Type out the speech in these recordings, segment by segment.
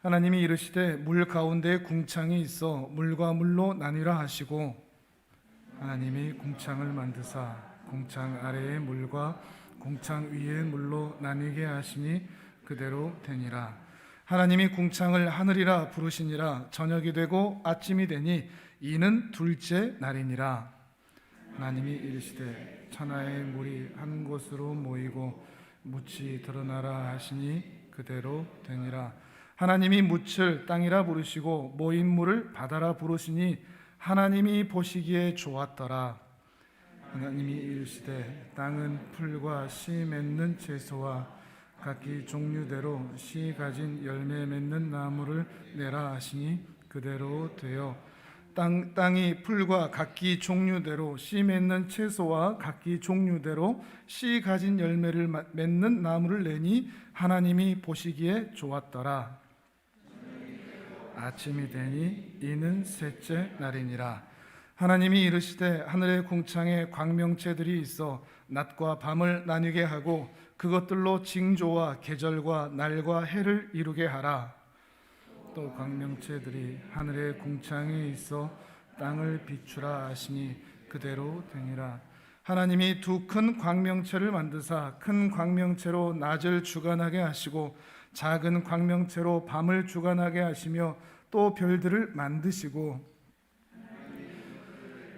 하나님이 이르시되 물 가운데에 궁창이 있어 물과 물로 나뉘라 하시고 하나님이 궁창을 만드사 궁창 아래의 물과 궁창 위의 물로 나뉘게 하시니 그대로 되니라. 하나님이 궁창을 하늘이라 부르시니라. 저녁이 되고 아침이 되니 이는 둘째 날이니라. 하나님이 이르시되 천하의 물이 한 곳으로 모이고 묻이 드러나라 하시니 그대로 되니라. 하나님이 묻을 땅이라 부르시고 모인 물을 바다라 부르시니 하나님이 보시기에 좋았더라. 하나님이 이르시되 땅은 풀과 씨 맺는 채소와 각기 종류대로 씨 가진 열매 맺는 나무를 내라 하시니 그대로 되어 땅이 풀과 각기 종류대로 씨 맺는 채소와 각기 종류대로 씨 가진 열매를 맺는 나무를 내니 하나님이 보시기에 좋았더라. 아침이 되니 이는 셋째 날이니라. 하나님이 이르시되 하늘의 궁창에 광명체들이 있어 낮과 밤을 나뉘게 하고 그것들로 징조와 계절과 날과 해를 이루게 하라. 또 광명체들이 하늘의 궁창에 있어 땅을 비추라 하시니 그대로 되니라. 하나님이 두 큰 광명체를 만드사 큰 광명체로 낮을 주관하게 하시고 작은 광명체로 밤을 주관하게 하시며 또 별들을 만드시고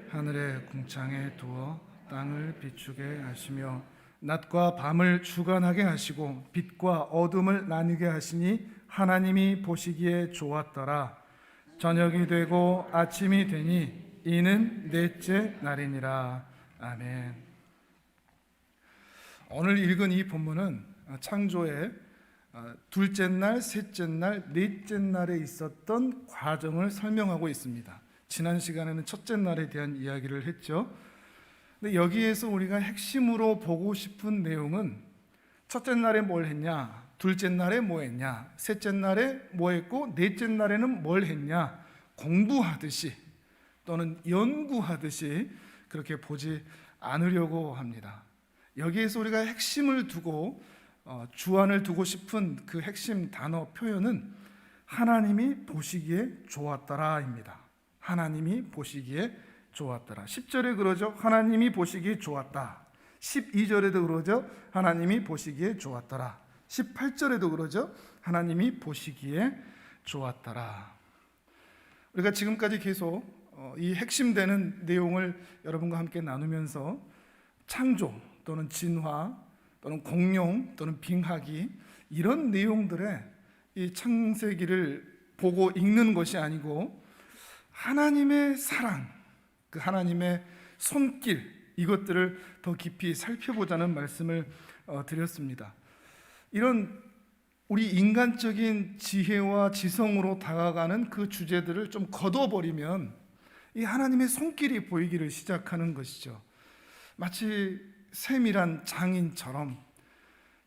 하늘의 궁창에 두어 땅을 비추게 하시며 낮과 밤을 주관하게 하시고 빛과 어둠을 나뉘게 하시니 하나님이 보시기에 좋았더라. 저녁이 되고 아침이 되니 이는 넷째 날이니라. 아멘. 오늘 읽은 이 본문은 창조의 둘째 날, 셋째 날, 넷째 날에 있었던 과정을 설명하고 있습니다. 지난 시간에는 첫째 날에 대한 이야기를 했죠. 근데 여기에서 우리가 핵심으로 보고 싶은 내용은 첫째 날에 뭘 했냐, 둘째 날에 뭐 했냐, 셋째 날에 뭐 했고 넷째 날에는 뭘 했냐, 공부하듯이 또는 연구하듯이 그렇게 보지 않으려고 합니다. 여기에서 우리가 핵심을 두고 주안을 두고 싶은 그 핵심 단어 표현은 하나님이 보시기에 좋았더라입니다. 하나님이 보시기에 좋았더라. 10절에 그러죠. 하나님이 보시기에 좋았다. 12절에도 그러죠. 하나님이 보시기에 좋았더라. 18절에도 그러죠. 하나님이 보시기에 좋았더라. 우리가 지금까지 계속 이 핵심되는 내용을 여러분과 함께 나누면서 창조 또는 진화 또는 공룡 또는 빙하기 이런 내용들의 이 창세기를 보고 읽는 것이 아니고 하나님의 사랑, 그 하나님의 손길 이것들을 더 깊이 살펴보자는 말씀을 드렸습니다. 이런 우리 인간적인 지혜와 지성으로 다가가는 그 주제들을 좀 걷어버리면 이 하나님의 손길이 보이기를 시작하는 것이죠. 마치 세밀한 장인처럼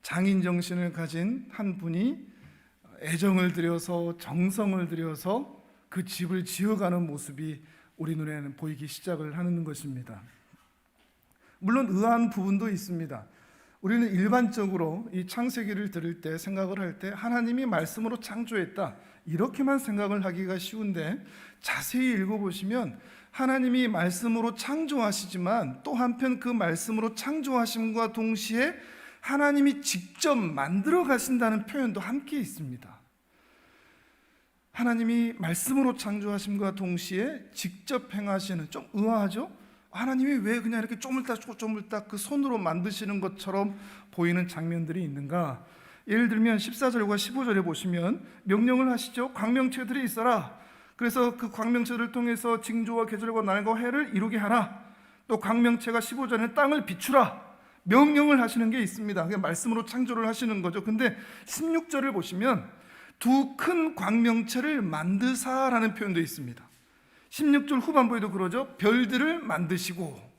장인 정신을 가진 한 분이 애정을 들여서 정성을 들여서 그 집을 지어가는 모습이 우리 눈에는 보이기 시작을 하는 것입니다. 물론 의아한 부분도 있습니다. 우리는 일반적으로 이 창세기를 들을 때 생각을 할 때 하나님이 말씀으로 창조했다 이렇게만 생각을 하기가 쉬운데 자세히 읽어보시면 하나님이 말씀으로 창조하시지만 또 한편 그 말씀으로 창조하심과 동시에 하나님이 직접 만들어 가신다는 표현도 함께 있습니다. 하나님이 말씀으로 창조하심과 동시에 직접 행하시는, 좀 의아하죠? 하나님이 왜 그냥 이렇게 쪼물딱 그 손으로 만드시는 것처럼 보이는 장면들이 있는가? 예를 들면 14절과 15절에 보시면 명령을 하시죠. 광명체들이 있어라. 그래서 그 광명체들을 통해서 징조와 계절과 날과 해를 이루게 하라. 또 광명체가 15절에 땅을 비추라. 명령을 하시는 게 있습니다. 그냥 말씀으로 창조를 하시는 거죠. 근데 16절을 보시면 두 큰 광명체를 만드사라는 표현도 있습니다. 16절 후반부에도 그러죠. 별들을 만드시고.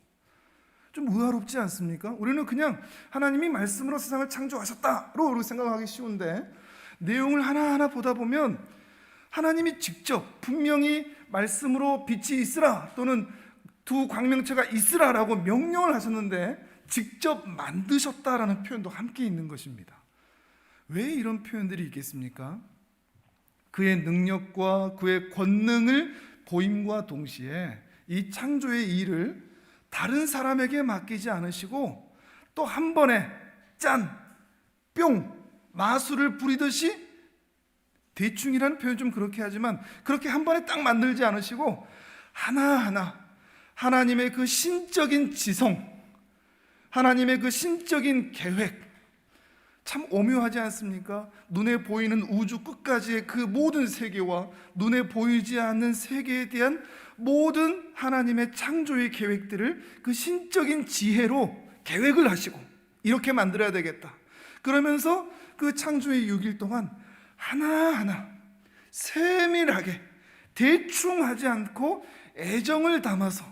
좀 의아롭지 않습니까? 우리는 그냥 하나님이 말씀으로 세상을 창조하셨다로 생각하기 쉬운데 내용을 하나하나 보다 보면 하나님이 직접 분명히 말씀으로 빛이 있으라 또는 두 광명체가 있으라라고 명령을 하셨는데 직접 만드셨다라는 표현도 함께 있는 것입니다. 왜 이런 표현들이 있겠습니까? 그의 능력과 그의 권능을 보임과 동시에 이 창조의 일을 다른 사람에게 맡기지 않으시고 또 한 번에 짠, 뿅, 마술을 부리듯이, 대충이라는 표현 좀 그렇게 하지만 그렇게 한 번에 딱 만들지 않으시고 하나하나 하나님의 그 신적인 지성, 하나님의 그 신적인 계획, 참 오묘하지 않습니까? 눈에 보이는 우주 끝까지의 그 모든 세계와 눈에 보이지 않는 세계에 대한 모든 하나님의 창조의 계획들을 그 신적인 지혜로 계획을 하시고 이렇게 만들어야 되겠다. 그러면서 그 창조의 6일 동안 하나하나 세밀하게 대충 하지 않고 애정을 담아서,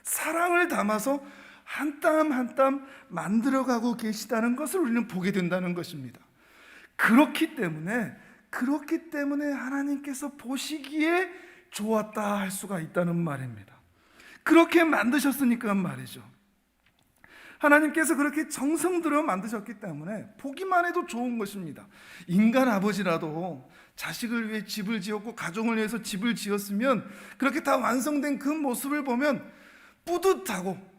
사랑을 담아서 한 땀 한 땀 만들어가고 계시다는 것을 우리는 보게 된다는 것입니다. 그렇기 때문에 하나님께서 보시기에 좋았다 할 수가 있다는 말입니다. 그렇게 만드셨으니까 말이죠. 하나님께서 그렇게 정성 들여 만드셨기 때문에 보기만 해도 좋은 것입니다. 인간 아버지라도 자식을 위해 집을 지었고 가정을 위해서 집을 지었으면 그렇게 다 완성된 그 모습을 보면 뿌듯하고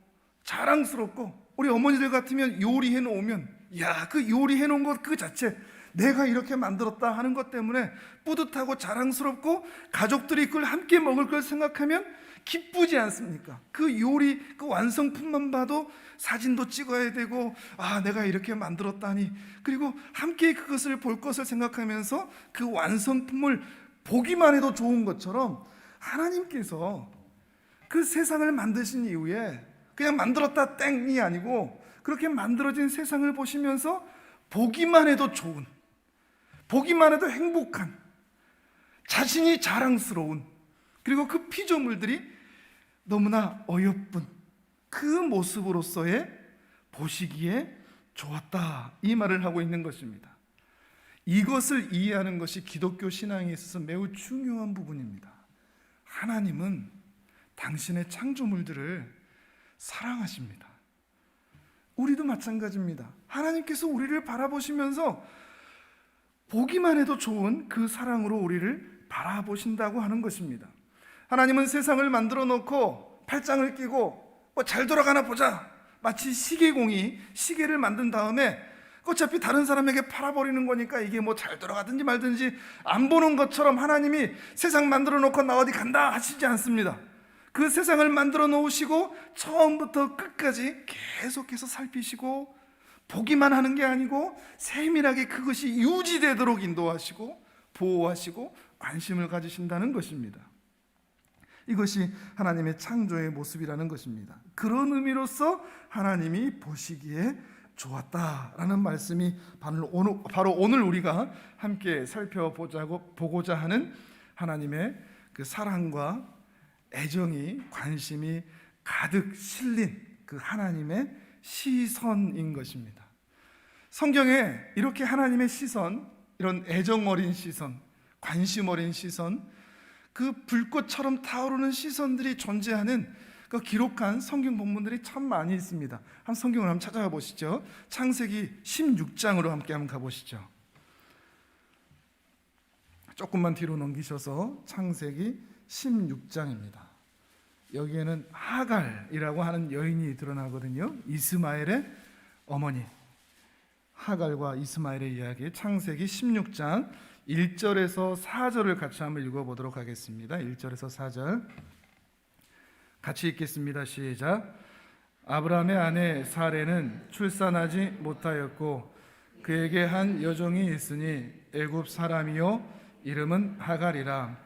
자랑스럽고, 우리 어머니들 같으면 요리해 놓으면 야, 그 요리해 놓은 것 그 자체 내가 이렇게 만들었다 하는 것 때문에 뿌듯하고 자랑스럽고, 가족들이 그걸 함께 먹을 걸 생각하면 기쁘지 않습니까? 그 요리, 그 완성품만 봐도 사진도 찍어야 되고, 아, 내가 이렇게 만들었다니, 그리고 함께 그것을 볼 것을 생각하면서 그 완성품을 보기만 해도 좋은 것처럼 하나님께서 그 세상을 만드신 이후에 그냥 만들었다 땡이 아니고 그렇게 만들어진 세상을 보시면서 보기만 해도 좋은, 보기만 해도 행복한, 자신이 자랑스러운, 그리고 그 피조물들이 너무나 어여쁜 그 모습으로서의 보시기에 좋았다, 이 말을 하고 있는 것입니다. 이것을 이해하는 것이 기독교 신앙에 있어서 매우 중요한 부분입니다. 하나님은 당신의 창조물들을 사랑하십니다. 우리도 마찬가지입니다. 하나님께서 우리를 바라보시면서 보기만 해도 좋은 그 사랑으로 우리를 바라보신다고 하는 것입니다. 하나님은 세상을 만들어 놓고 팔짱을 끼고 잘 돌아가나 보자, 마치 시계공이 시계를 만든 다음에 어차피 다른 사람에게 팔아버리는 거니까 이게 잘 돌아가든지 말든지 안 보는 것처럼 하나님이 세상 만들어 놓고 나 어디 간다 하시지 않습니다. 그 세상을 만들어 놓으시고 처음부터 끝까지 계속해서 살피시고, 보기만 하는 게 아니고 세밀하게 그것이 유지되도록 인도하시고 보호하시고 관심을 가지신다는 것입니다. 이것이 하나님의 창조의 모습이라는 것입니다. 그런 의미로서 하나님이 보시기에 좋았다라는 말씀이 바로 오늘 우리가 함께 보고자 하는 하나님의 그 사랑과 애정이, 관심이 가득 실린 그 하나님의 시선인 것입니다. 성경에 이렇게 하나님의 시선, 이런 애정 어린 시선, 관심 어린 시선, 그 불꽃처럼 타오르는 시선들이 존재하는 그 기록한 성경 본문들이 참 많이 있습니다. 한 성경을 한번 찾아가 보시죠. 창세기 16장으로 함께 한번 가보시죠. 조금만 뒤로 넘기셔서 창세기 16장입니다. 여기에는 하갈이라고 하는 여인이 드러나거든요. 이스마엘의 어머니 하갈과 이스마엘의 이야기, 창세기 16장 1절에서 4절을 같이 한번 읽어보도록 하겠습니다. 1절에서 4절 같이 읽겠습니다. 시작. 아브라함의 아내 사레는 출산하지 못하였고 그에게 한 여종이 있으니 애굽 사람이요 이름은 하갈이라.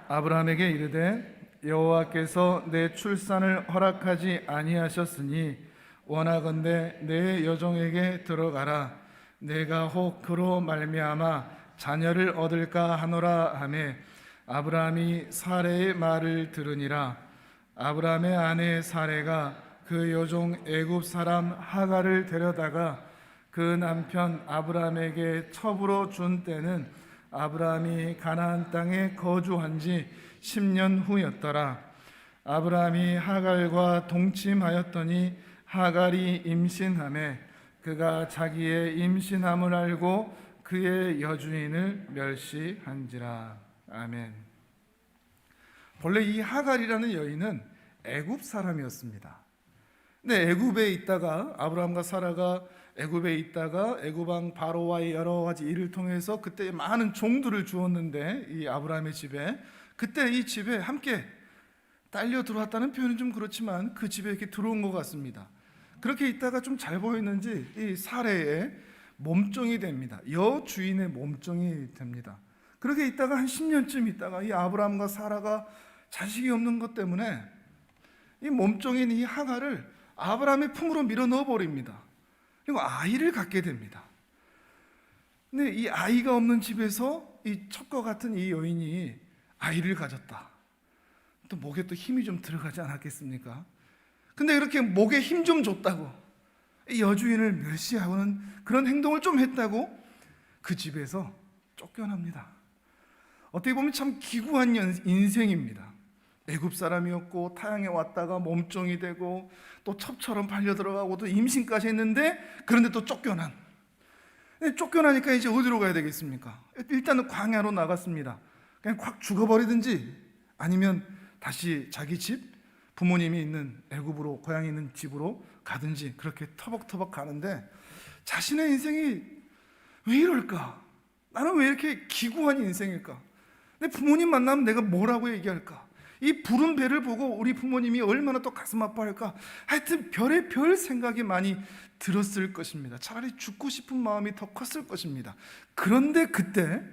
아브라함에게 이르되 여호와께서 내 출산을 허락하지 아니하셨으니 원하건대 내 여종에게 들어가라. 내가 혹 그로 말미암아 자녀를 얻을까 하노라 하매 아브라함이 사레의 말을 들으니라. 아브라함의 아내 사레가 그 여종 애굽 사람 하갈을 데려다가 그 남편 아브라함에게 첩으로 준 때는 아브라함이 가나안 땅에 거주한 지 10년 후였더라. 아브라함이 하갈과 동침하였더니 하갈이 임신하매 그가 자기의 임신함을 알고 그의 여주인을 멸시한지라. 아멘. 본래 이 하갈이라는 여인은 애굽 사람이었습니다. 근데 애굽에 있다가 아브라함과 사라가 애굽에 있다가 애굽 왕 바로와의 여러 가지 일을 통해서 그때 많은 종들을 주었는데, 이 아브라함의 집에 그때 이 집에 함께 딸려 들어왔다는 표현은 좀 그렇지만 그 집에 이렇게 들어온 것 같습니다. 그렇게 있다가 좀 잘 보이는지 이 사례의 몸종이 됩니다. 여주인의 몸종이 됩니다. 그렇게 있다가 한 10년쯤 있다가 이 아브라함과 사라가 자식이 없는 것 때문에 이 몸종인 이 하갈을 아브라함의 품으로 밀어 넣어 버립니다. 그리고 아이를 갖게 됩니다. 근데 이 아이가 없는 집에서 이 첩과 같은 이 여인이 아이를 가졌다. 또 목에 또 힘이 좀 들어가지 않았겠습니까? 근데 이렇게 목에 힘 좀 줬다고, 이 여주인을 멸시하고는 그런 행동을 좀 했다고 그 집에서 쫓겨납니다. 어떻게 보면 참 기구한 인생입니다. 애굽 사람이었고 타향에 왔다가 몸종이 되고 또 첩처럼 팔려 들어가고 또 임신까지 했는데, 그런데 또 쫓겨난. 쫓겨나니까 이제 어디로 가야 되겠습니까? 일단은 광야로 나갔습니다. 그냥 확 죽어버리든지 아니면 다시 자기 집, 부모님이 있는 애굽으로, 고향이 있는 집으로 가든지 그렇게 터벅터벅 가는데, 자신의 인생이 왜 이럴까? 나는 왜 이렇게 기구한 인생일까? 내 부모님 만나면 내가 뭐라고 얘기할까? 이 부른 배를 보고 우리 부모님이 얼마나 또 가슴 아파할까? 하여튼 별의 별 생각이 많이 들었을 것입니다. 차라리 죽고 싶은 마음이 더 컸을 것입니다. 그런데 그때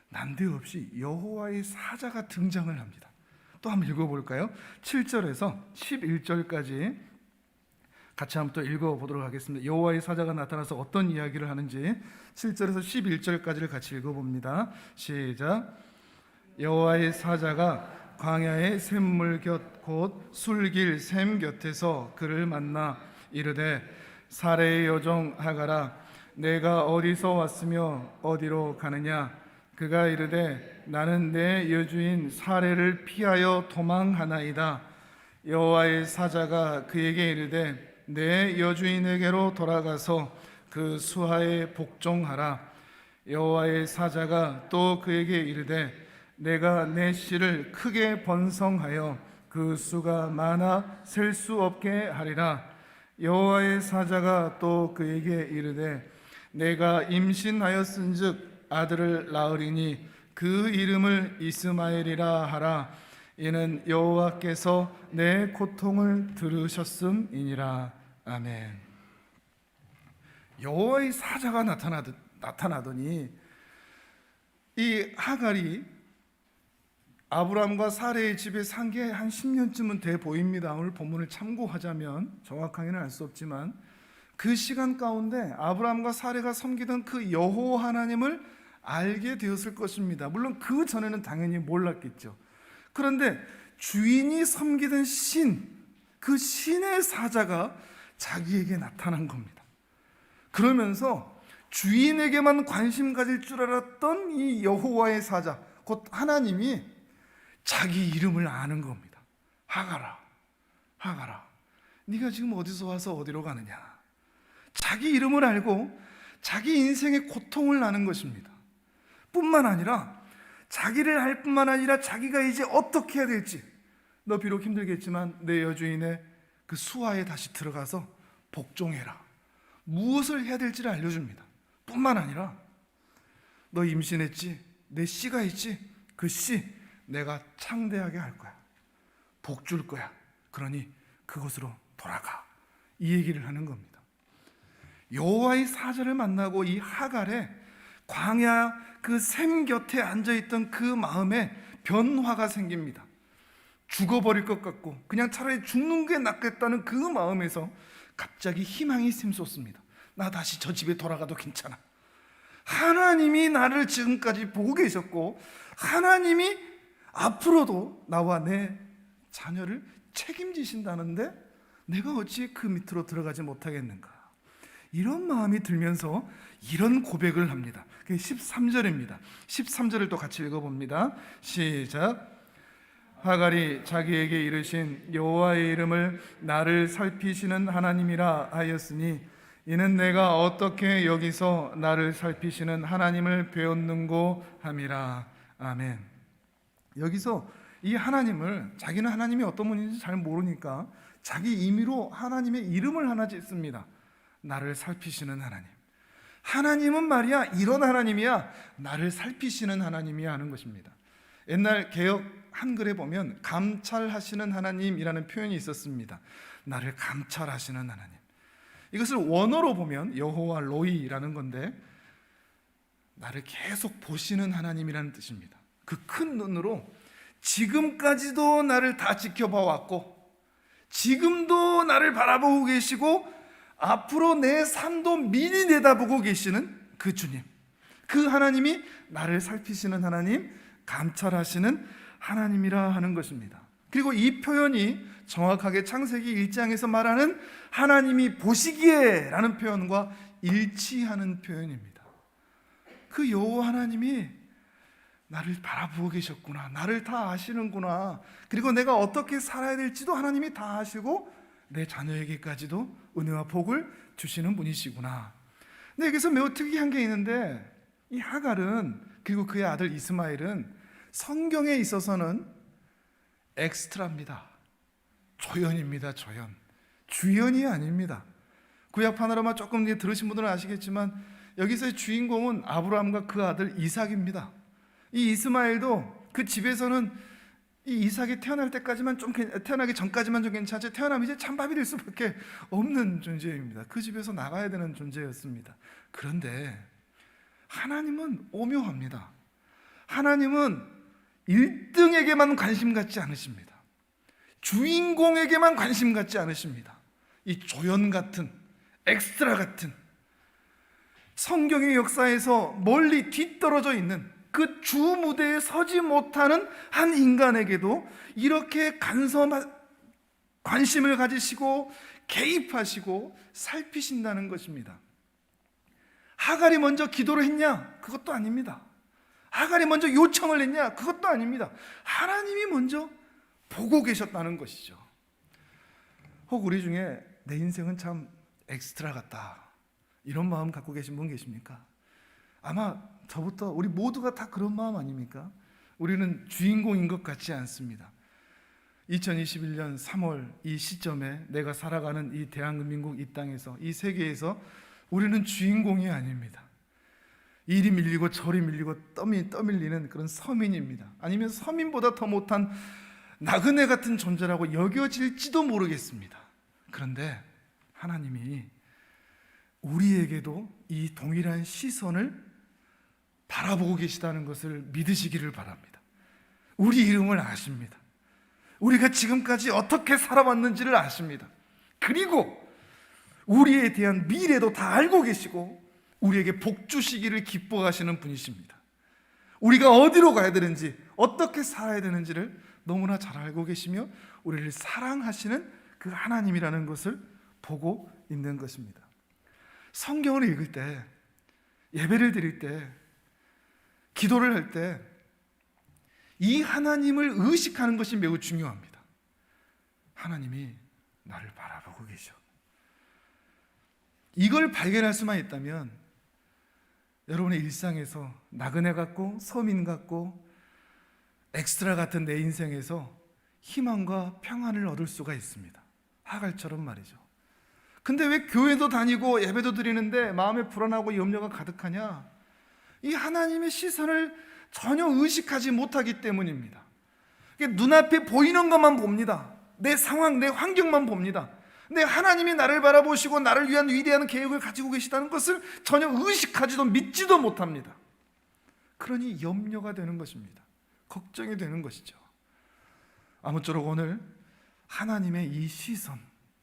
난데없이 여호와의 사자가 등장을 합니다. 또 한번 읽어볼까요? 7절에서 11절까지 같이 한번 또 읽어보도록 하겠습니다. 여호와의 사자가 나타나서 어떤 이야기를 하는지 7절에서 11절까지를 같이 읽어봅니다. 시작. 여호와의 사자가 광야의 샘물 곁 곧 술길 샘 곁에서 그를 만나 이르되, 사레의 여종 하갈아, 내가 어디서 왔으며 어디로 가느냐? 그가 이르되, 나는 내 여주인 사레를 피하여 도망하나이다. 여호와의 사자가 그에게 이르되, 내 여주인에게로 돌아가서 그 수하에 복종하라. 여호와의 사자가 또 그에게 이르되, 내가 내 씨를 크게 번성하여 그 수가 많아 셀 수 없게 하리라. 여호와의 사자가 또 그에게 이르되, 내가 임신하였은즉 아들을 낳으리니 그 이름을 이스마엘이라 하라. 이는 여호와께서 내 고통을 들으셨음이니라. 아멘. 여호와의 사자가 나타나더니 이 하갈이 아브라함과 사레의 집에 산 게 한 10년쯤은 돼 보입니다. 오늘 본문을 참고하자면 정확하게는 알 수 없지만 그 시간 가운데 아브라함과 사레가 섬기던 그 여호와 하나님을 알게 되었을 것입니다. 물론 그 전에는 당연히 몰랐겠죠. 그런데 주인이 섬기던 신, 그 신의 사자가 자기에게 나타난 겁니다. 그러면서 주인에게만 관심 가질 줄 알았던 이 여호와의 사자, 곧 하나님이 자기 이름을 아는 겁니다. 하갈아, 하갈아, 네가 지금 어디서 와서 어디로 가느냐? 자기 이름을 알고 자기 인생의 고통을 아는 것입니다. 뿐만 아니라 자기를 알 뿐만 아니라 자기가 이제 어떻게 해야 될지, 너 비록 힘들겠지만 내 여주인의 그 수하에 다시 들어가서 복종해라. 무엇을 해야 될지를 알려줍니다. 뿐만 아니라 너 임신했지? 내 씨가 있지? 그 씨 내가 창대하게 할 거야. 복 줄 거야. 그러니 그곳으로 돌아가. 이 얘기를 하는 겁니다. 여호와의 사자를 만나고 이 하갈의 광야 그 샘 곁에 앉아있던 그 마음에 변화가 생깁니다. 죽어버릴 것 같고 그냥 차라리 죽는 게 낫겠다는 그 마음에서 갑자기 희망이 샘솟습니다. 나 다시 저 집에 돌아가도 괜찮아. 하나님이 나를 지금까지 보고 계셨고 하나님이 앞으로도 나와 내 자녀를 책임지신다는데 내가 어찌 그 밑으로 들어가지 못하겠는가? 이런 마음이 들면서 이런 고백을 합니다. 그게 13절입니다. 13절을 또 같이 읽어봅니다. 시작. 하갈이 자기에게 이르신 여호와의 이름을 나를 살피시는 하나님이라 하였으니 이는 내가 어떻게 여기서 나를 살피시는 하나님을 배웠는고 함이라. 아멘. 여기서 이 하나님을, 자기는 하나님이 어떤 분인지 잘 모르니까 자기 임의로 하나님의 이름을 하나 짓습니다. 나를 살피시는 하나님. 하나님은 말이야 이런 하나님이야, 나를 살피시는 하나님이야 하는 것입니다. 옛날 개역 한글에 보면 감찰하시는 하나님이라는 표현이 있었습니다. 나를 감찰하시는 하나님. 이것을 원어로 보면 여호와 로이라는 건데, 나를 계속 보시는 하나님이라는 뜻입니다. 그 큰 눈으로 지금까지도 나를 다 지켜봐 왔고, 지금도 나를 바라보고 계시고, 앞으로 내 삶도 미리 내다보고 계시는 그 주님, 그 하나님이 나를 살피시는 하나님, 감찰하시는 하나님이라 하는 것입니다. 그리고 이 표현이 정확하게 창세기 1장에서 말하는 하나님이 보시기에 라는 표현과 일치하는 표현입니다. 그 여호와 하나님이 나를 바라보고 계셨구나, 나를 다 아시는구나, 그리고 내가 어떻게 살아야 될지도 하나님이 다 아시고 내 자녀에게까지도 은혜와 복을 주시는 분이시구나. 근데 여기서 매우 특이한 게 있는데, 이 하갈은, 그리고 그의 아들 이스마엘은 성경에 있어서는 엑스트라입니다. 조연입니다. 조연. 주연이 아닙니다. 구약 파노라마 조금 들으신 분들은 아시겠지만 여기서의 주인공은 아브라함과 그 아들 이삭입니다. 이 이스마엘도 그 집에서는 이 이삭이 태어날 때까지만 좀, 태어나기 전까지만 좀 괜찮지, 태어나면 이제 찬밥이 될 수밖에 없는 존재입니다. 그 집에서 나가야 되는 존재였습니다. 그런데 하나님은 오묘합니다. 하나님은 1등에게만 관심 갖지 않으십니다. 주인공에게만 관심 갖지 않으십니다. 이 조연 같은, 엑스트라 같은, 성경의 역사에서 멀리 뒤떨어져 있는 그 주 무대에 서지 못하는 한 인간에게도 이렇게 관심을 가지시고 개입하시고 살피신다는 것입니다. 하갈이 먼저 기도를 했냐? 그것도 아닙니다. 하갈이 먼저 요청을 했냐? 그것도 아닙니다. 하나님이 먼저 보고 계셨다는 것이죠. 혹 우리 중에 내 인생은 참 엑스트라 같다, 이런 마음 갖고 계신 분 계십니까? 아마 저부터 우리 모두가 다 그런 마음 아닙니까? 우리는 주인공인 것 같지 않습니다. 2021년 3월 이 시점에 내가 살아가는 이 대한민국 이 땅에서, 이 세계에서 우리는 주인공이 아닙니다. 이리 밀리고 저리 밀리고 떠밀리는 그런 서민입니다. 아니면 서민보다 더 못한 나그네 같은 존재라고 여겨질지도 모르겠습니다. 그런데 하나님이 우리에게도 이 동일한 시선을 바라보고 계시다는 것을 믿으시기를 바랍니다. 우리 이름을 아십니다. 우리가 지금까지 어떻게 살아왔는지를 아십니다. 그리고 우리에 대한 미래도 다 알고 계시고 우리에게 복 주시기를 기뻐하시는 분이십니다. 우리가 어디로 가야 되는지, 어떻게 살아야 되는지를 너무나 잘 알고 계시며 우리를 사랑하시는 그 하나님이라는 것을 보고 있는 것입니다. 성경을 읽을 때, 예배를 드릴 때, 기도를 할 때 이 하나님을 의식하는 것이 매우 중요합니다. 하나님이 나를 바라보고 계셔. 이걸 발견할 수만 있다면 여러분의 일상에서 나그네 같고 서민 같고 엑스트라 같은 내 인생에서 희망과 평안을 얻을 수가 있습니다. 하갈처럼 말이죠. 근데 왜 교회도 다니고 예배도 드리는데 마음에 불안하고 염려가 가득하냐? 이 하나님의 시선을 전혀 의식하지 못하기 때문입니다. 눈앞에 보이는 것만 봅니다. 내 상황, 내 환경만 봅니다. 근데 하나님이 나를 바라보시고 나를 위한 위대한 계획을 가지고 계시다는 것을 전혀 의식하지도 믿지도 못합니다. 그러니 염려가 되는 것입니다. 걱정이 되는 것이죠. 아무쪼록 오늘 하나님의 이 시선,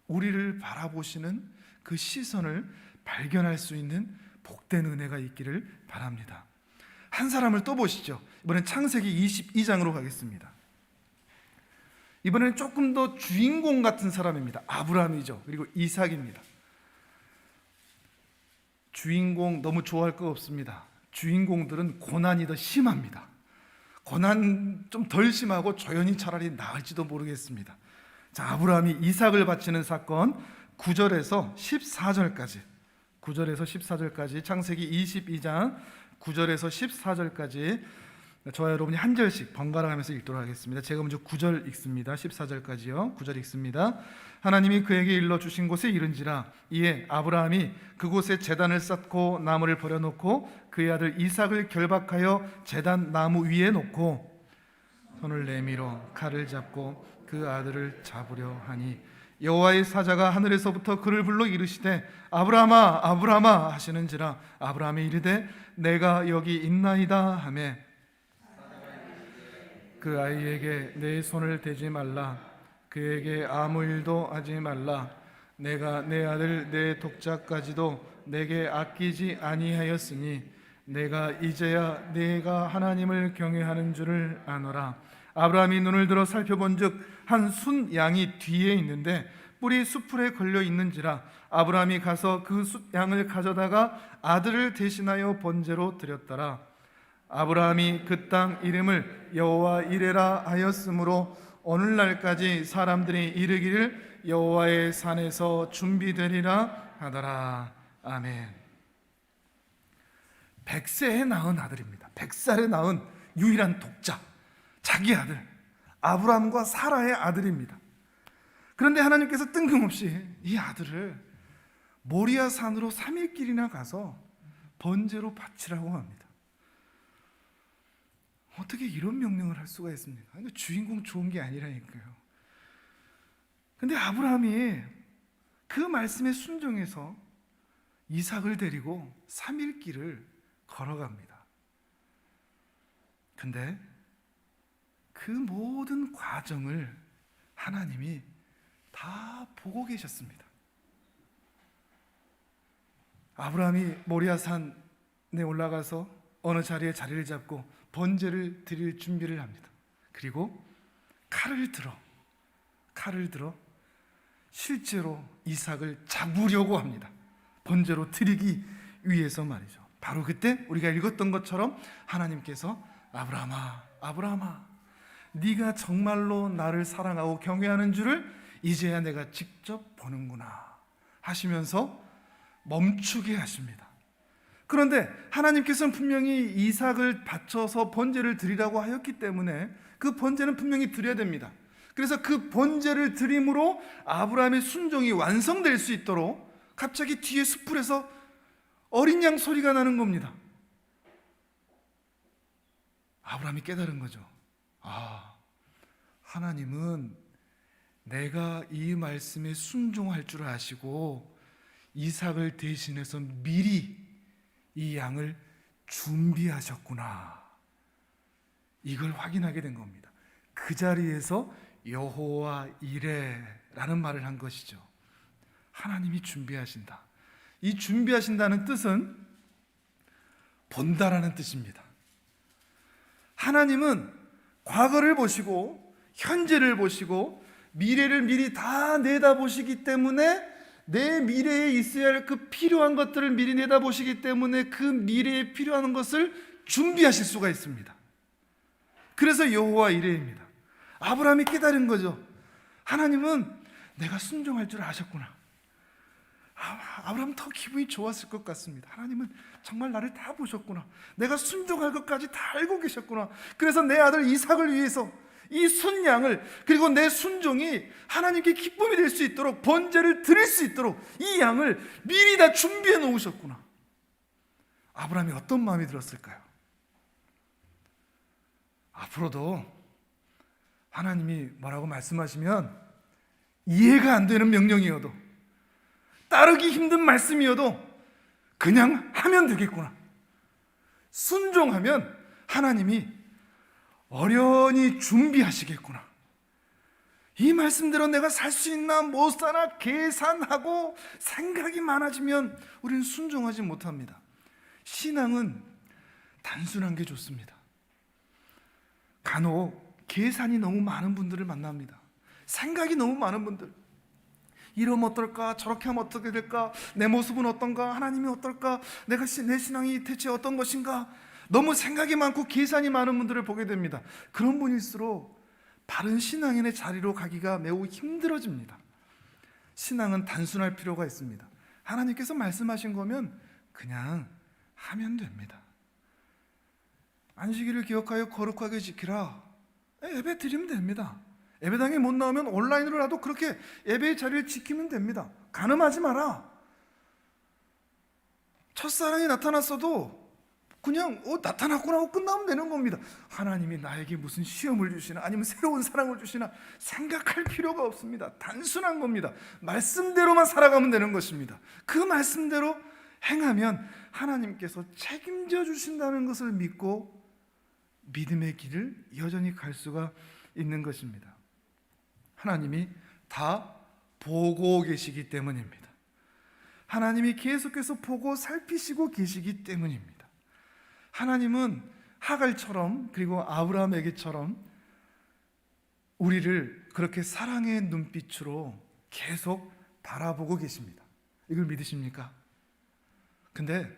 우리를 바라보시는 그 시선을 발견할 수 있는 복된 은혜가 있기를 바랍니다. 한 사람을 또 보시죠. 이번엔 창세기 22장으로 가겠습니다. 이번에는 조금 더 주인공 같은 사람입니다. 아브라함이죠. 그리고 이삭입니다. 주인공 너무 좋아할 거 없습니다. 주인공들은 고난이 더 심합니다. 고난 좀 덜 심하고 조연이 차라리 나을지도 모르겠습니다. 자, 아브라함이 이삭을 바치는 사건 9절에서 14절까지 9절에서 14절까지, 창세기 22장 9절에서 14절까지 저와 여러분이 한 절씩 번갈아 가면서 읽도록 하겠습니다. 제가 먼저 9절 읽습니다. 14절까지요. 9절 읽습니다. 하나님이 그에게 일러 주신 곳에 이른지라 이에 아브라함이 그곳에 제단을 쌓고 나무를 버려놓고 그의 아들 이삭을 결박하여 제단 나무 위에 놓고 손을 내밀어 칼을 잡고 그 아들을 잡으려 하니 여호와의 사자가 하늘에서부터 그를 불러 이르시되 아브라함아 아브라함아 하시는지라 아브라함이 이르되 내가 여기 있나이다 하매 그 아이에게 내 손을 대지 말라 그에게 아무 일도 하지 말라 내가 내 아들 내 독자까지도 내게 아끼지 아니하였으니 내가 이제야 내가 하나님을 경외하는 줄을 아노라. 아브라함이 눈을 들어 살펴본즉 한 순 양이 뒤에 있는데 뿔이 수풀에 걸려 있는지라 아브라함이 가서 그 양을 가져다가 아들을 대신하여 번제로 드렸더라. 아브라함이 그 땅 이름을 여호와 이레라 하였으므로 오늘날까지 사람들이 이르기를 여호와의 산에서 준비되리라 하더라. 아멘. 100세에 낳은 아들입니다. 100살에 낳은 유일한 독자, 자기 아들 아브라함과 사라의 아들입니다. 그런데 하나님께서 뜬금없이 이 아들을 모리아 산으로 3일길이나 가서 번제로 바치라고 합니다. 어떻게 이런 명령을 할 수가 있습니까? 주인공 좋은 게 아니라니까요. 근데 아브라함이 그 말씀에 순종해서 이삭을 데리고 3일길을 걸어갑니다. 근데 그 모든 과정을 하나님이 다 보고 계셨습니다. 아브라함이 모리아산에 올라가서 어느 자리에 자리를 잡고 번제를 드릴 준비를 합니다. 그리고 칼을 들어 실제로 이삭을 잡으려고 합니다. 번제로 드리기 위해서 말이죠. 바로 그때 우리가 읽었던 것처럼 하나님께서 아브라함아 아브라함아 네가 정말로 나를 사랑하고 경외하는 줄을 이제야 내가 직접 보는구나 하시면서 멈추게 하십니다. 그런데 하나님께서는 분명히 이삭을 바쳐서 번제를 드리라고 하였기 때문에 그 번제는 분명히 드려야 됩니다. 그래서 그 번제를 드림으로 아브라함의 순종이 완성될 수 있도록 갑자기 뒤에 숯불에서 어린 양 소리가 나는 겁니다. 아브라함이 깨달은 거죠. 아, 하나님은 내가 이 말씀에 순종할 줄 아시고 이삭을 대신해서 미리 이 양을 준비하셨구나. 이걸 확인하게 된 겁니다. 그 자리에서 여호와 이레라는 말을 한 것이죠. 하나님이 준비하신다. 이 준비하신다는 뜻은 본다라는 뜻입니다. 하나님은 과거를 보시고 현재를 보시고 미래를 미리 다 내다보시기 때문에 내 미래에 있어야 할 그 필요한 것들을 미리 내다보시기 때문에 그 미래에 필요한 것을 준비하실 수가 있습니다. 그래서 여호와 이레입니다. 아브라함이 깨달은 거죠. 하나님은 내가 순종할 줄 아셨구나. 아브라함은 더 기분이 좋았을 것 같습니다. 하나님은 정말 나를 다 보셨구나. 내가 순종할 것까지 다 알고 계셨구나. 그래서 내 아들 이삭을 위해서 이 순양을 그리고 내 순종이 하나님께 기쁨이 될 수 있도록 번제를 드릴 수 있도록 이 양을 미리 다 준비해 놓으셨구나. 아브라함이 어떤 마음이 들었을까요? 앞으로도 하나님이 뭐라고 말씀하시면 이해가 안 되는 명령이어도 따르기 힘든 말씀이어도 그냥 하면 되겠구나. 순종하면 하나님이 어련히 준비하시겠구나. 이 말씀대로 내가 살 수 있나 못 사나 계산하고 생각이 많아지면 우리는 순종하지 못합니다. 신앙은 단순한 게 좋습니다. 간혹 계산이 너무 많은 분들을 만납니다. 생각이 너무 많은 분들. 이러면 어떨까? 저렇게 하면 어떻게 될까? 내 모습은 어떤가? 하나님이 어떨까? 내 신앙이 대체 어떤 것인가? 너무 생각이 많고 계산이 많은 분들을 보게 됩니다. 그런 분일수록 바른 신앙인의 자리로 가기가 매우 힘들어집니다. 신앙은 단순할 필요가 있습니다. 하나님께서 말씀하신 거면 그냥 하면 됩니다. 안식일을 기억하여 거룩하게 지키라. 예배 드리면 됩니다. 예배당에 못 나오면 온라인으로라도 그렇게 예배의 자리를 지키면 됩니다. 간음하지 마라. 첫사랑이 나타났어도 그냥 나타났구나 하고 끝나면 되는 겁니다. 하나님이 나에게 무슨 시험을 주시나 아니면 새로운 사랑을 주시나 생각할 필요가 없습니다. 단순한 겁니다. 말씀대로만 살아가면 되는 것입니다. 그 말씀대로 행하면 하나님께서 책임져 주신다는 것을 믿고 믿음의 길을 여전히 갈 수가 있는 것입니다. 하나님이 다 보고 계시기 때문입니다. 하나님이 계속해서 보고 살피시고 계시기 때문입니다. 하나님은 하갈처럼 그리고 아브라함에게처럼 우리를 그렇게 사랑의 눈빛으로 계속 바라보고 계십니다. 이걸 믿으십니까? 근데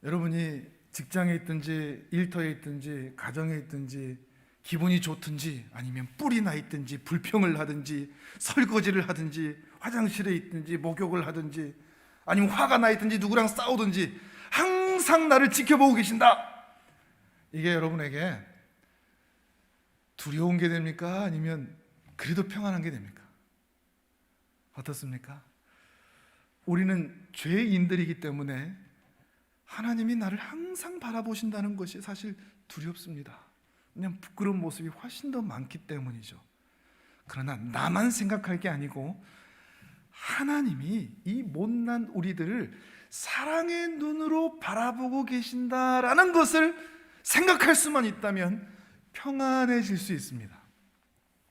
여러분이 직장에 있든지 일터에 있든지 가정에 있든지 기분이 좋든지 아니면 뿔이 나 있든지 불평을 하든지 설거지를 하든지 화장실에 있든지 목욕을 하든지 아니면 화가 나 있든지 누구랑 싸우든지 항상 나를 지켜보고 계신다. 이게 여러분에게 두려운 게 됩니까? 아니면 그래도 평안한 게 됩니까? 어떻습니까? 우리는 죄인들이기 때문에 하나님이 나를 항상 바라보신다는 것이 사실 두렵습니다. 그냥 부끄러운 모습이 훨씬 더 많기 때문이죠. 그러나 나만 생각할 게 아니고 하나님이 이 못난 우리들을 사랑의 눈으로 바라보고 계신다라는 것을 생각할 수만 있다면 평안해질 수 있습니다.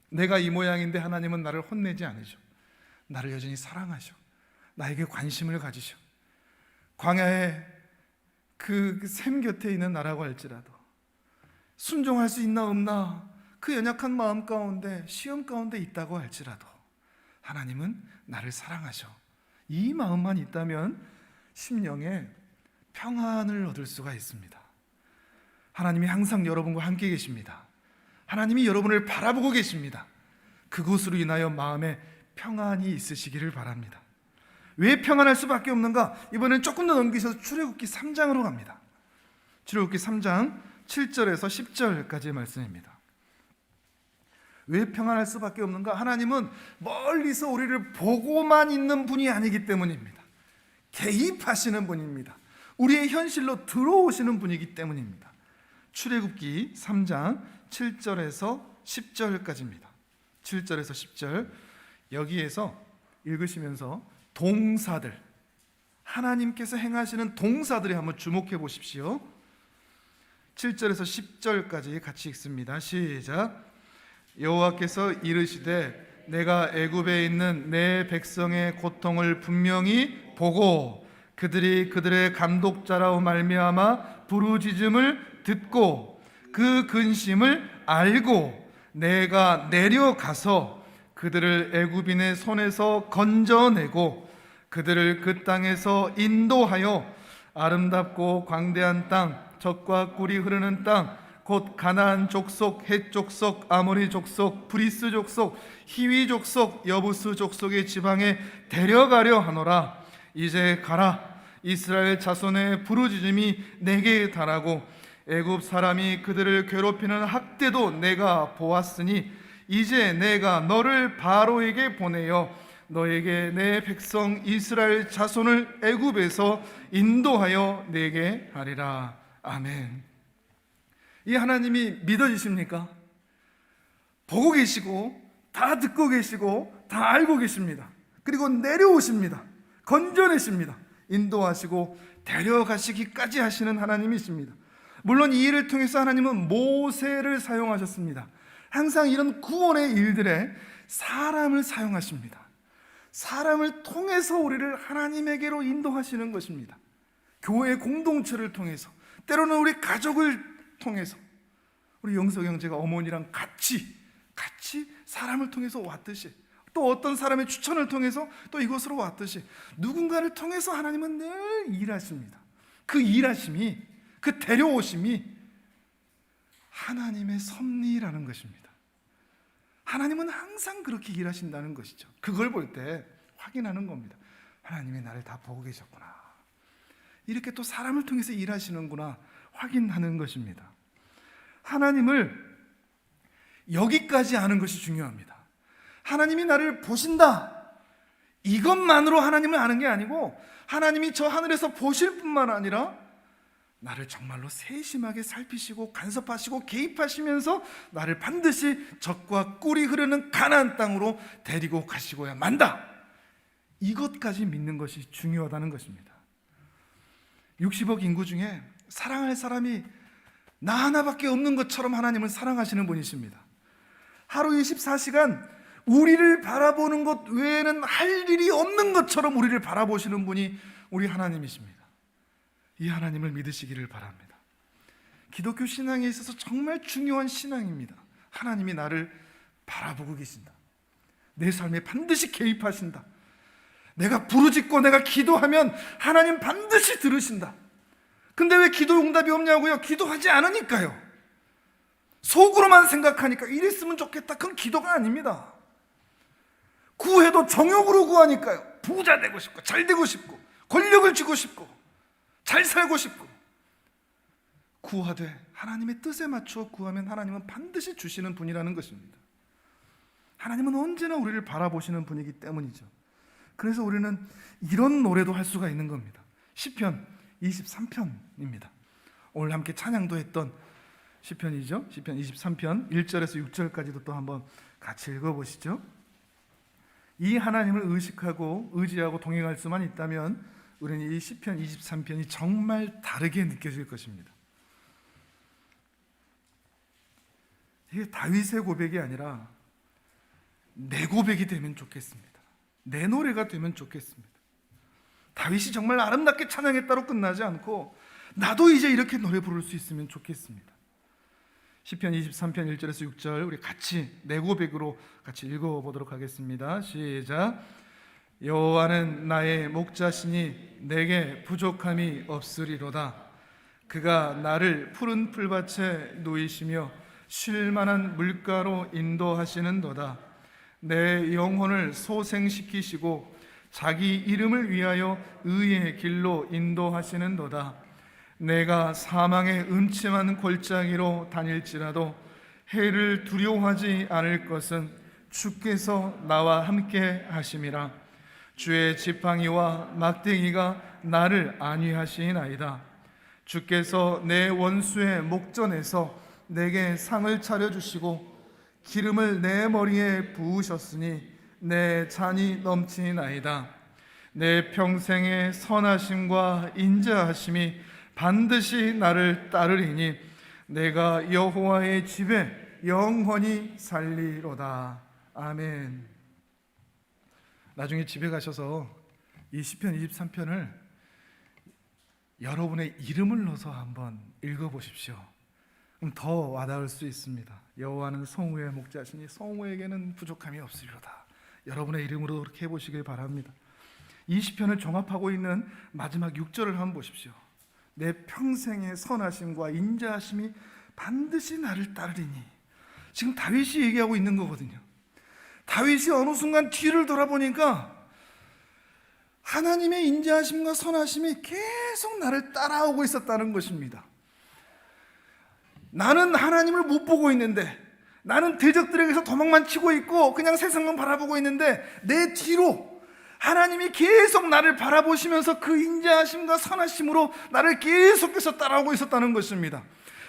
내가 이 모양인데 하나님은 나를 혼내지 않으셔. 나를 여전히 사랑하셔. 나에게 관심을 가지셔. 광야에 그 샘 곁에 있는 나라고 할지라도 순종할 수 있나 없나 그 연약한 마음 가운데 시험 가운데 있다고 할지라도 하나님은 나를 사랑하셔. 이 마음만 있다면 심령에 평안을 얻을 수가 있습니다. 하나님이 항상 여러분과 함께 계십니다. 하나님이 여러분을 바라보고 계십니다. 그것으로 인하여 마음에 평안이 있으시기를 바랍니다. 왜 평안할 수밖에 없는가? 이번엔 조금 더 넘기셔서 출애굽기 3장으로 갑니다. 출애굽기 3장 7절에서 10절까지의 말씀입니다. 왜 평안할 수밖에 없는가? 하나님은 멀리서 우리를 보고만 있는 분이 아니기 때문입니다. 개입하시는 분입니다. 우리의 현실로 들어오시는 분이기 때문입니다. 출애굽기 3장 7절에서 10절까지입니다. 7절에서 10절 여기에서 읽으시면서 동사들, 하나님께서 행하시는 동사들에 한번 주목해 보십시오. 7절에서 10절까지 같이 읽습니다. 시작. 여호와께서 이르시되 내가 애굽에 있는 내 백성의 고통을 분명히 보고 그들이 그들의 감독자라고 말미암아 부르짖음을 듣고 그 근심을 알고 내가 내려가서 그들을 애굽인의 손에서 건져내고 그들을 그 땅에서 인도하여 아름답고 광대한 땅, 젖과 꿀이 흐르는 땅, 곧 가나안 족속, 헷 족속, 아모리 족속, 브리스 족속, 히위 족속, 여부스 족속의 지방에 데려가려 하노라. 이제 가라. 이스라엘 자손의 부르짖음이 내게 달하고 애굽 사람이 그들을 괴롭히는 학대도 내가 보았으니 이제 내가 너를 바로에게 보내어 너에게 내 백성 이스라엘 자손을 애굽에서 인도하여 내게 하리라. 아멘. 이 하나님이 믿어지십니까? 보고 계시고 다 듣고 계시고 다 알고 계십니다. 그리고 내려오십니다. 건져내십니다. 인도하시고 데려가시기까지 하시는 하나님이십니다. 물론 이 일을 통해서 하나님은 모세를 사용하셨습니다. 항상 이런 구원의 일들에 사람을 사용하십니다. 사람을 통해서 우리를 하나님에게로 인도하시는 것입니다. 교회 공동체를 통해서, 때로는 우리 가족을 통해서, 우리 영석 형제가 어머니랑 같이 사람을 통해서 왔듯이, 또 어떤 사람의 추천을 통해서 또 이곳으로 왔듯이 누군가를 통해서 하나님은 늘 일하십니다. 그 일하심이, 그 데려오심이 하나님의 섭리라는 것입니다. 하나님은 항상 그렇게 일하신다는 것이죠. 그걸 볼 때 확인하는 겁니다. 하나님이 나를 다 보고 계셨구나. 이렇게 또 사람을 통해서 일하시는구나 확인하는 것입니다. 하나님을 여기까지 아는 것이 중요합니다. 하나님이 나를 보신다, 이것만으로 하나님을 아는 게 아니고 하나님이 저 하늘에서 보실 뿐만 아니라 나를 정말로 세심하게 살피시고 간섭하시고 개입하시면서 나를 반드시 젖과 꿀이 흐르는 가나안 땅으로 데리고 가시고야 만다, 이것까지 믿는 것이 중요하다는 것입니다. 60억 인구 중에 사랑할 사람이 나 하나밖에 없는 것처럼 하나님은 사랑하시는 분이십니다. 하루 24시간 우리를 바라보는 것 외에는 할 일이 없는 것처럼 우리를 바라보시는 분이 우리 하나님이십니다. 이 하나님을 믿으시기를 바랍니다. 기독교 신앙에 있어서 정말 중요한 신앙입니다. 하나님이 나를 바라보고 계신다. 내 삶에 반드시 개입하신다. 내가 부르짖고 내가 기도하면 하나님 반드시 들으신다. 근데 왜 기도 응답이 없냐고요? 기도하지 않으니까요. 속으로만 생각하니까 이랬으면 좋겠다. 그건 기도가 아닙니다. 구해도 정욕으로 구하니까요. 부자 되고 싶고 잘 되고 싶고 권력을 쥐고 싶고 잘 살고 싶고, 구하되 하나님의 뜻에 맞추어 구하면 하나님은 반드시 주시는 분이라는 것입니다. 하나님은 언제나 우리를 바라보시는 분이기 때문이죠. 그래서 우리는 이런 노래도 할 수가 있는 겁니다. 시편 23편입니다. 오늘 함께 찬양도 했던 시편이죠. 시편 23편 1절에서 6절까지도 또 한번 같이 읽어보시죠. 이 하나님을 의식하고 의지하고 동행할 수만 있다면 우리는 이 시편 23편이 정말 다르게 느껴질 것입니다. 이게 다윗의 고백이 아니라 내 고백이 되면 좋겠습니다. 내 노래가 되면 좋겠습니다. 다윗이 정말 아름답게 찬양했다로 끝나지 않고 나도 이제 이렇게 노래 부를 수 있으면 좋겠습니다. 시편 23편 1절에서 6절 우리 같이 내 고백으로 같이 읽어보도록 하겠습니다. 시작. 여호와는 나의 목자시니 내게 부족함이 없으리로다. 그가 나를 푸른 풀밭에 누이시며 쉴 만한 물가로 인도하시는도다. 내 영혼을 소생시키시고 자기 이름을 위하여 의의 길로 인도하시는도다. 내가 사망의 음침한 골짜기로 다닐지라도 해를 두려워하지 않을 것은 주께서 나와 함께 하심이라. 주의 지팡이와 막대기가 나를 안위하시나이다. 주께서 내 원수의 목전에서 내게 상을 차려주시고 기름을 내 머리에 부으셨으니 내 잔이 넘치나이다. 내 평생의 선하심과 인자하심이 반드시 나를 따르리니 내가 여호와의 집에 영원히 살리로다. 아멘. 나중에 집에 가셔서 이 시편 23편을 여러분의 이름을 넣어서 한번 읽어보십시오. 그럼 더 와닿을 수 있습니다. 여호와는 성우의 목자시니 성우에게는 부족함이 없으리로다. 여러분의 이름으로 그렇게 해보시길 바랍니다. 이 시편을 종합하고 있는 마지막 6절을 한번 보십시오. 내 평생의 선하심과 인자하심이 반드시 나를 따르리니. 지금 다윗이 얘기하고 있는 거거든요. 다윗이 어느 순간 뒤를 돌아보니까 하나님의 인자하심과 선하심이 계속 나를 따라오고 있었다는 것입니다. 나는 하나님을 못 보고 있는데, 나는 대적들에게서 도망만 치고 있고 그냥 세상만 바라보고 있는데 내 뒤로 하나님이 계속 나를 바라보시면서 그 인자하심과 선하심으로 나를 계속해서 따라오고 있었다는 것입니다.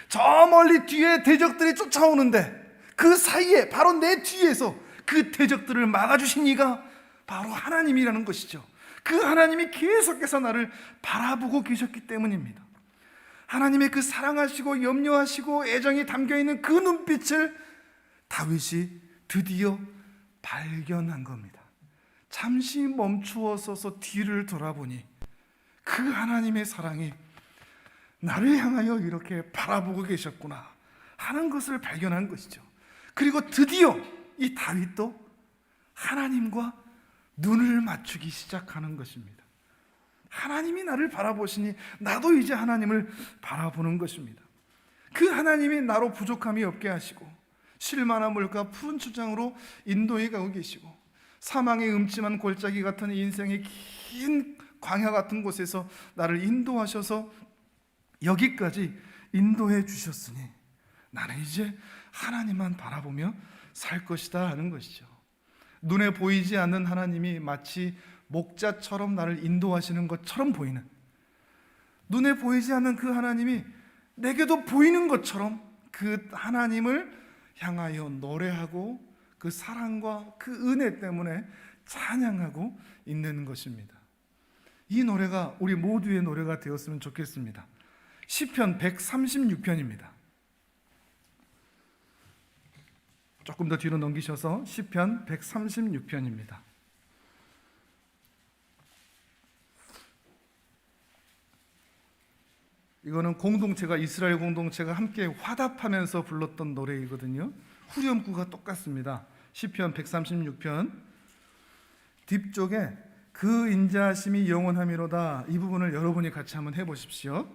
저 멀리 뒤에 대적들이 쫓아오는데 그 사이에 바로 내 뒤에서 그 대적들을 막아주신 이가 바로 하나님이라는 것이죠. 그 하나님이 계속해서 나를 바라보고 계셨기 때문입니다. 하나님의 그 사랑하시고 염려하시고 애정이 담겨있는 그 눈빛을 다윗이 드디어 발견한 겁니다. 잠시 멈추어 서서 뒤를 돌아보니 그 하나님의 사랑이 나를 향하여 이렇게 바라보고 계셨구나 하는 것을 발견한 것이죠. 그리고 드디어 이 다윗도 하나님과 눈을 맞추기 시작하는 것입니다. 하나님이 나를 바라보시니 나도 이제 하나님을 바라보는 것입니다. 그 하나님이 나로 부족함이 없게 하시고 쉴만한 물과 푸른 초장으로 인도해 가고 계시고 사망의 음침한 골짜기 같은 인생의 긴 광야 같은 곳에서 나를 인도하셔서 여기까지 인도해 주셨으니 나는 이제 하나님만 바라보며 살 것이다 하는 것이죠. 눈에 보이지 않는 하나님이 마치 목자처럼 나를 인도하시는 것처럼 보이는, 눈에 보이지 않는 그 하나님이 내게도 보이는 것처럼 그 하나님을 향하여 노래하고 그 사랑과 그 은혜 때문에 찬양하고 있는 것입니다. 이 노래가 우리 모두의 노래가 되었으면 좋겠습니다. 시편 136편입니다. 조금 더 뒤로 넘기셔서 시편 136편입니다. 이거는 공동체가, 이스라엘 공동체가 함께 화답하면서 불렀던 노래이거든요. 후렴구가 똑같습니다. 시편 136편 뒷쪽에 그 인자하심이 영원하미로다, 이 부분을 여러분이 같이 한번 해보십시오.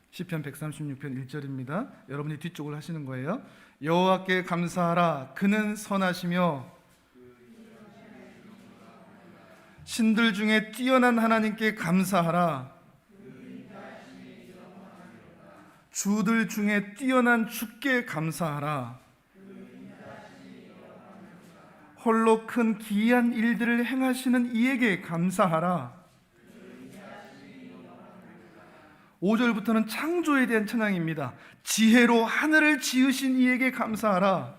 시편 136편 1절입니다. 여러분이 뒤쪽을 하시는 거예요. 여호와께 감사하라, 그는 선하시며 신들 중에 뛰어난 하나님께 감사하라. 주들 중에 뛰어난 주께 감사하라. 홀로 큰 기이한 일들을 행하시는 이에게 감사하라. 5절부터는 창조에 대한 찬양입니다. 지혜로 하늘을 지으신 이에게 감사하라.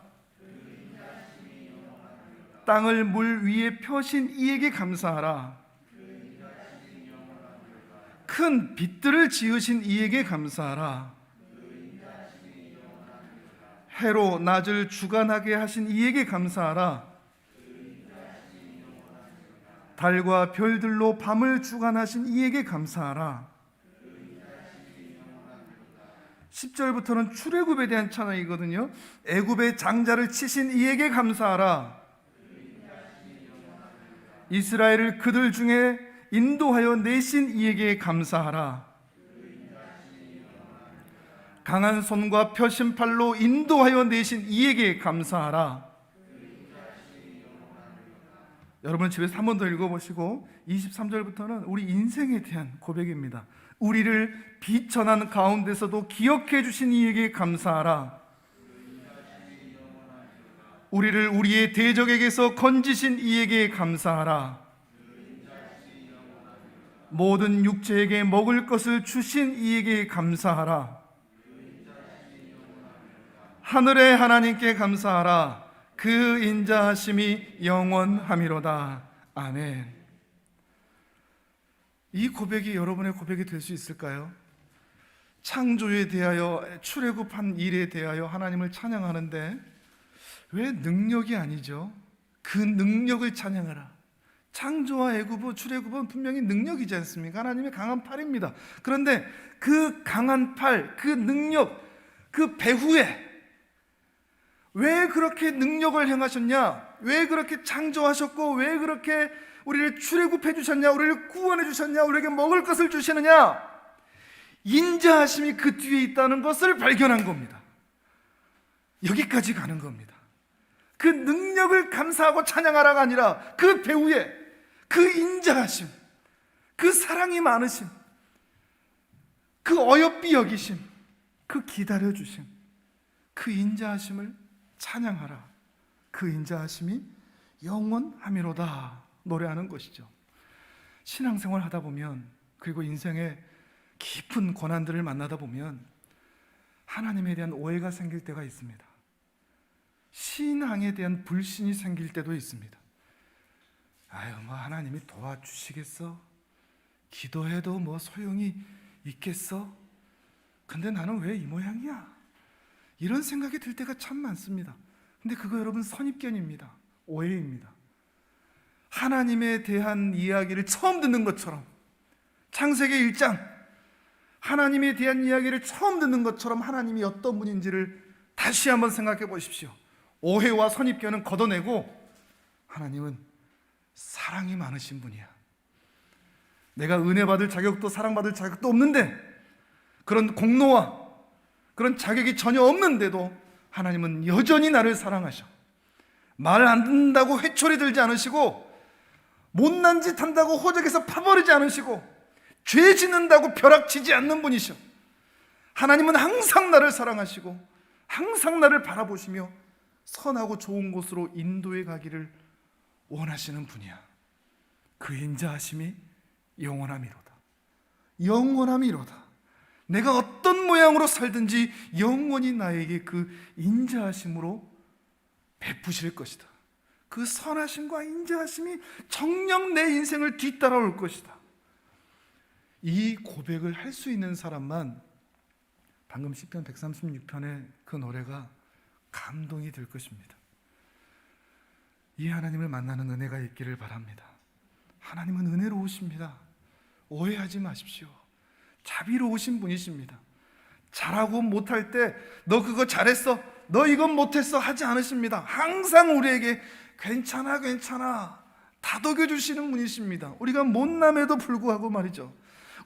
땅을 물 위에 펴신 이에게 감사하라. 큰 빛들을 지으신 이에게 감사하라. 해로 낮을 주관하게 하신 이에게 감사하라. 달과 별들로 밤을 주관하신 이에게 감사하라. 10절부터는 출애굽에 대한 찬양이거든요. 애굽의 장자를 치신 이에게 감사하라. 이스라엘을 그들 중에 인도하여 내신 이에게 감사하라. 강한 손과 펴신 팔로 인도하여 내신 이에게 감사하라. 여러분 집에서 한 번 더 읽어보시고 23절부터는 우리 인생에 대한 고백입니다. 우리를 비천한 가운데서도 기억해 주신 이에게 감사하라. 우리를 우리의 대적에게서 건지신 이에게 감사하라. 모든 육체에게 먹을 것을 주신 이에게 감사하라. 하늘의 하나님께 감사하라. 그 인자하심이 영원하미로다. 아멘. 이 고백이 여러분의 고백이 될 수 있을까요? 창조에 대하여, 출애굽한 일에 대하여 하나님을 찬양하는데 왜 능력이 아니죠? 그 능력을 찬양하라. 창조와 애굽, 출애굽은 분명히 능력이지 않습니까? 하나님의 강한 팔입니다. 그런데 그 강한 팔, 그 능력, 그 배후에 왜 그렇게 능력을 행하셨냐? 왜 그렇게 창조하셨고 왜 그렇게 우리를 출애굽해 주셨냐? 우리를 구원해 주셨냐? 우리에게 먹을 것을 주시느냐? 인자하심이 그 뒤에 있다는 것을 발견한 겁니다. 여기까지 가는 겁니다. 그 능력을 감사하고 찬양하라가 아니라 그 배후에 그 인자하심, 그 사랑이 많으심, 그 어여삐 여기심, 그 기다려주심, 그 인자하심을 찬양하라. 그 인자하심이 영원하미로다 노래하는 것이죠. 신앙생활 하다 보면, 그리고 인생의 깊은 고난들을 만나다 보면 하나님에 대한 오해가 생길 때가 있습니다. 신앙에 대한 불신이 생길 때도 있습니다. 아유, 뭐 하나님이 도와주시겠어? 기도해도 뭐 소용이 있겠어? 근데 나는 왜 이 모양이야? 이런 생각이 들 때가 참 많습니다. 근데 그거 여러분 선입견입니다. 오해입니다. 하나님에 대한 이야기를 처음 듣는 것처럼, 창세기 1장 하나님에 대한 이야기를 처음 듣는 것처럼 하나님이 어떤 분인지를 다시 한번 생각해 보십시오. 오해와 선입견은 걷어내고 하나님은 사랑이 많으신 분이야. 내가 은혜 받을 자격도 사랑받을 자격도 없는데, 그런 공로와 그런 자격이 전혀 없는데도 하나님은 여전히 나를 사랑하셔. 말 안 듣는다고 회초리 들지 않으시고, 못난 짓 한다고 호적에서 파버리지 않으시고, 죄 짓는다고 벼락치지 않는 분이셔. 하나님은 항상 나를 사랑하시고 항상 나를 바라보시며 선하고 좋은 곳으로 인도해 가기를 원하시는 분이야. 그 인자하심이 영원함이로다. 영원함이로다. 내가 어떤 모양으로 살든지 영원히 나에게 그 인자하심으로 베푸실 것이다. 그 선하심과 인자하심이 정녕 내 인생을 뒤따라올 것이다. 이 고백을 할 수 있는 사람만 방금 시편 136편의 그 노래가 감동이 될 것입니다. 이 하나님을 만나는 은혜가 있기를 바랍니다. 하나님은 은혜로우십니다. 오해하지 마십시오. 자비로우신 분이십니다. 잘하고 못할 때 너 그거 잘했어, 너 이건 못했어 하지 않으십니다. 항상 우리에게 괜찮아 괜찮아 다독여 주시는 분이십니다. 우리가 못남에도 불구하고 말이죠,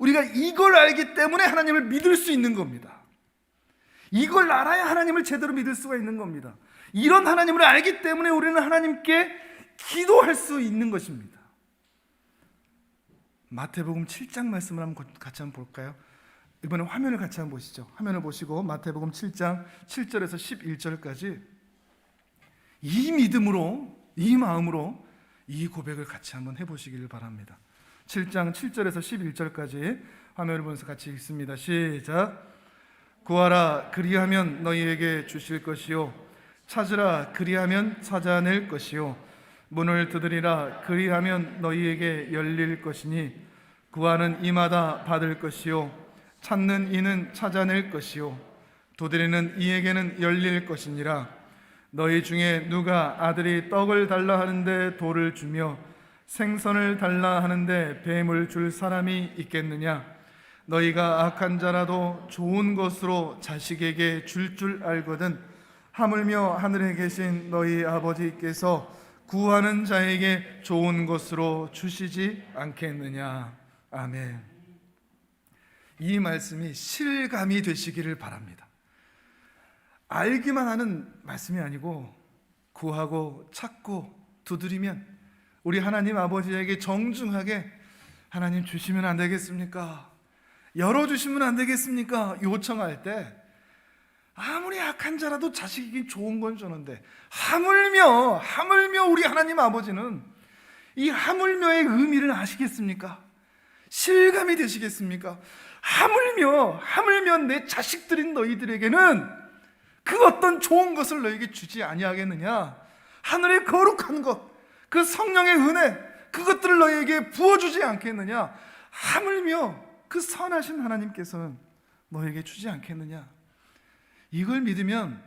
우리가 이걸 알기 때문에 하나님을 믿을 수 있는 겁니다. 이걸 알아야 하나님을 제대로 믿을 수가 있는 겁니다. 이런 하나님을 알기 때문에 우리는 하나님께 기도할 수 있는 것입니다. 마태복음 7장 말씀을 한번 같이 한번 볼까요? 이번에 화면을 같이 한번 보시죠. 화면을 보시고 마태복음 7장 7절에서 11절까지 이 믿음으로, 이 마음으로 이 고백을 같이 한번 해보시기를 바랍니다. 7장 7절에서 11절까지 화면을 보면서 같이 읽습니다. 시작. 구하라 그리하면 너희에게 주실 것이요, 찾으라 그리하면 찾아낼 것이요, 문을 두드리라 그리하면 너희에게 열릴 것이니 구하는 이마다 받을 것이요, 찾는 이는 찾아낼 것이요, 두드리는 이에게는 열릴 것이니라. 너희 중에 누가 아들이 떡을 달라 하는데 돌을 주며 생선을 달라 하는데 뱀을 줄 사람이 있겠느냐? 너희가 악한 자라도 좋은 것으로 자식에게 줄 알거든 하물며 하늘에 계신 너희 아버지께서 구하는 자에게 좋은 것으로 주시지 않겠느냐. 아멘. 이 말씀이 실감이 되시기를 바랍니다. 알기만 하는 말씀이 아니고 구하고 찾고 두드리면 우리 하나님 아버지에게 정중하게 하나님 주시면 안 되겠습니까? 열어주시면 안 되겠습니까? 요청할 때 아무리 악한 자라도 자식에게 좋은 건 주는데 하물며 우리 하나님 아버지는 이 하물며의 아시겠습니까? 실감이 되시겠습니까? 하물며 내 자식들인 너희들에게는 그 어떤 좋은 것을 너희에게 주지 아니하겠느냐? 하늘의 거룩한 것, 그 성령의 은혜, 그것들을 너희에게 부어주지 않겠느냐? 하물며 그 선하신 하나님께서는 너에게 주지 않겠느냐? 이걸 믿으면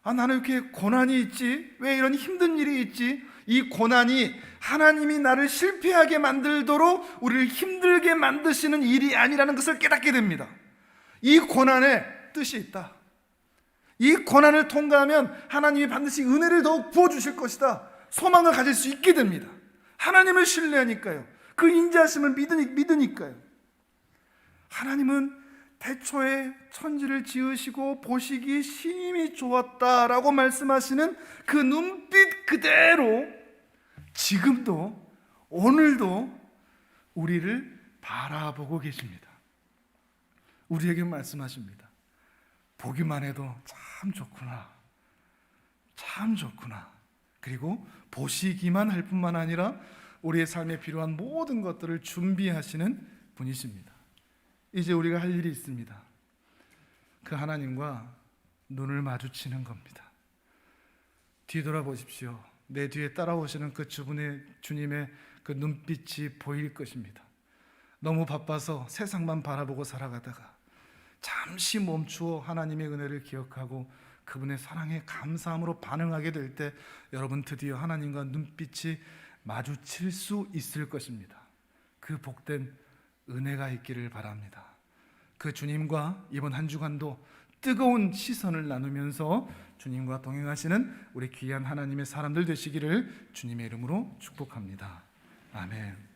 나는 이렇게 고난이 있지? 왜 이런 힘든 일이 있지? 이 고난이 하나님이 나를 실패하게 만들도록 우리를 힘들게 만드시는 일이 아니라는 것을 깨닫게 됩니다. 이 고난에 뜻이 있다. 이 고난을 통과하면 하나님이 반드시 은혜를 더욱 부어주실 것이다. 소망을 가질 수 있게 됩니다. 하나님을 신뢰하니까요. 그 인자하심을 믿으니까요. 하나님은 태초에 천지를 지으시고 보시기 심히 좋았다라고 말씀하시는 그 눈빛 그대로 지금도 오늘도 우리를 바라보고 계십니다. 우리에게 말씀하십니다. 보기만 해도 참 좋구나, 참 좋구나. 그리고 보시기만 할 뿐만 아니라 우리의 삶에 필요한 모든 것들을 준비하시는 분이십니다. 이제 우리가 할 일이 있습니다. 그 하나님과 눈을 마주치는 겁니다. 뒤돌아보십시오. 내 뒤에 따라오시는 그 주님의 그 눈빛이 보일 것입니다. 너무 바빠서 세상만 바라보고 살아가다가 잠시 멈추어 하나님의 은혜를 기억하고 그분의 사랑에 감사함으로 반응하게 될 때 여러분 드디어 하나님과 눈빛이 마주칠 수 있을 것입니다. 그 복된 은혜가 있기를 바랍니다. 그 주님과 이번 한 주간도 뜨거운 시선을 나누면서 주님과 동행하시는 우리 귀한 하나님의 사람들 되시기를 주님의 이름으로 축복합니다. 아멘.